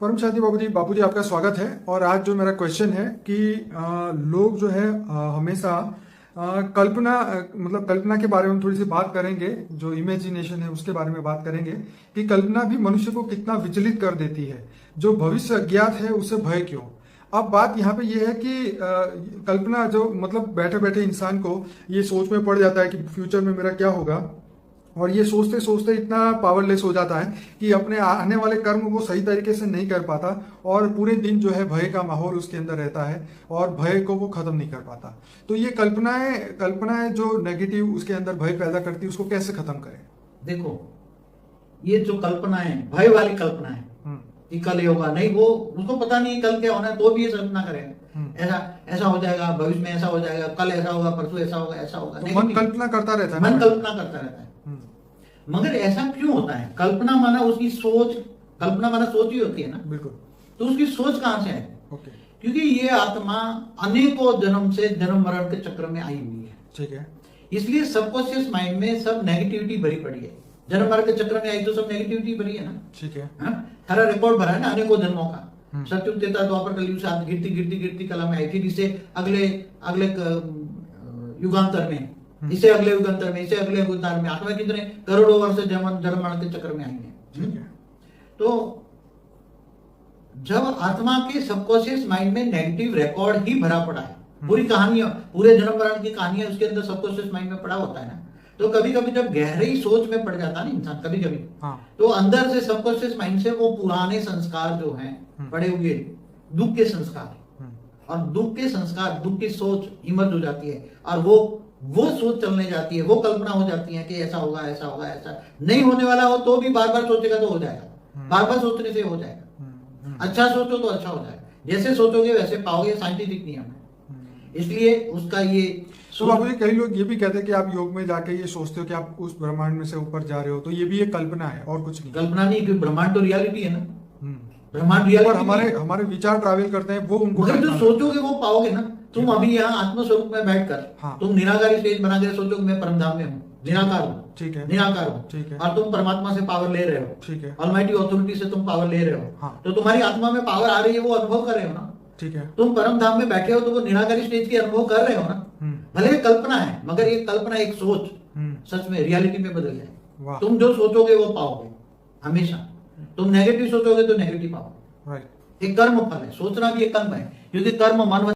परम शांति बाबू जी आपका स्वागत है। और आज जो मेरा क्वेश्चन है कि लोग जो है हमेशा मतलब कल्पना के बारे में थोड़ी सी बात करेंगे। जो इमेजिनेशन है उसके बारे में बात करेंगे कि कल्पना भी मनुष्य को कितना विचलित कर देती है। जो भविष्य अज्ञात है उसे भय क्यों। अब बात यहाँ पे ये है कि कल्पना जो मतलब बैठे बैठे इंसान को ये सोच में पड़ जाता है कि फ्यूचर में मेरा क्या होगा, और ये सोचते सोचते इतना पावरलेस हो जाता है कि अपने आने वाले कर्म को सही तरीके से नहीं कर पाता, और पूरे दिन जो है भय का माहौल उसके अंदर रहता है और भय को वो खत्म नहीं कर पाता। तो ये कल्पनाएं जो नेगेटिव उसके अंदर भय पैदा करती है उसको कैसे खत्म करें। देखो, ये जो कल्पना है, भय वाली कल्पना है कि कल ये होगा, नहीं वो उसको पता नहीं कल क्या होना है, तो भी ये कल्पना करेगा ऐसा ऐसा हो जाएगा, भविष्य में ऐसा हो जाएगा, कल ऐसा होगा, परसों ऐसा होगा, ऐसा होगा। तो मन कल्पना करता रहता है, मन कल्पना करता रहता है। मगर ऐसा क्यों होता है? कल्पना माना उसकी सोच, कल्पना माना सोच ही होती है ना। बिल्कुल। तो उसकी सोच कहां से है? ओके। क्योंकि ये आत्मा अनेकों जन्म से जन्म मरण के चक्र में आई हुई है। ठीक है। इसलिए सबकॉन्शियस माइंड में सब नेगेटिविटी भरी पड़ी है। जन्म मरण के चक्र में आई तो सब नेगेटिविटी भरी है ना। ठीक है। सारा रिकॉर्ड भरा है ना अनेकों जन्मों का। सत्युग त्रेता द्वापर कलयुग से गिरती गिरती गिरती कला में आई थी, जिससे अगले अगले युगांतर में, इसे अगले युगांतर में, इसे अगले युगांतर में, आत्मा कितने करोड़ों वर्ष जन्म मरण के चक्र में आएंगे। तो जब आत्मा के सबकॉन्शियस माइंड में नेगेटिव रिकॉर्ड ही भरा पड़ा है, पूरी कहानियां, पूरे जन्म मरण की कहानियां उसके अंदर सबकॉन्शियस माइंड में पड़ा होता है ना। तो कभी कभी जब गहरी सोच में पड़ जाता है ना इंसान, कभी कभी तो अंदर से सबकॉन्शियस माइंड से वो पुराने संस्कार जो हैं पड़े हुए दुख के संस्कार, और दुख के संस्कार, दुख की सोच इमर्ज हो जाती है, और वो सोच चलने जाती है, वो कल्पना हो जाती है कि ऐसा होगा, ऐसा होगा, ऐसा नहीं होने वाला हो तो भी बार बार सोचेगा तो हो जाएगा, बार बार सोचने से हो जाएगा। अच्छा सोचो तो अच्छा हो जाएगा, जैसे सोचोगे वैसे पाओगे, साइंटिफिक नियम है। इसलिए उसका ये तो बाबू जी कई लोग ये भी कहते हैं कि आप योग में जाके ये सोचते हो कि आप उस ब्रह्मांड में से ऊपर जा रहे हो, तो ये भी एक कल्पना है और कुछ नहीं। कल्पना नहीं, क्योंकि ब्रह्मांड तो रियलिटी है ना। ब्रह्मांड रियलिटी, हमारे विचार ट्रैवल करते हैं, वो उनको जो सोचोगे वो पाओगे ना। तुम अभी यहाँ आत्मस्वरूप में बैठकर तुम निराकारी स्टेज बना के सोचोगे मैं परमधाम में हूँ, निराकार हूँ, ठीक है, निराकार हूँ, ठीक है, और तुम परमात्मा से पावर ले रहे हो, ठीक है, ऑलमाइटी ऑथोरिटी से तुम पावर ले रहे हो, तो तुम्हारी आत्मा में पावर आ रही है, वो अनुभव कर रहे हो ना। ठीक है। तुम परम धाम में बैठे हो तो वो निराकारी स्टेज के अनुभव कर रहे हो ना। भले ये कल्पना है, मगर ये कल्पना एक सोच सच में रियलिटी में बदल जाए। तुम जो सोचोगे वो पाओगे हमेशा। तुम नेगेटिव सोचोगे तो नेगेटिव पाओगे। एक कर्म फल है, सोचना भी एक कर्म है, क्योंकि कर्म मन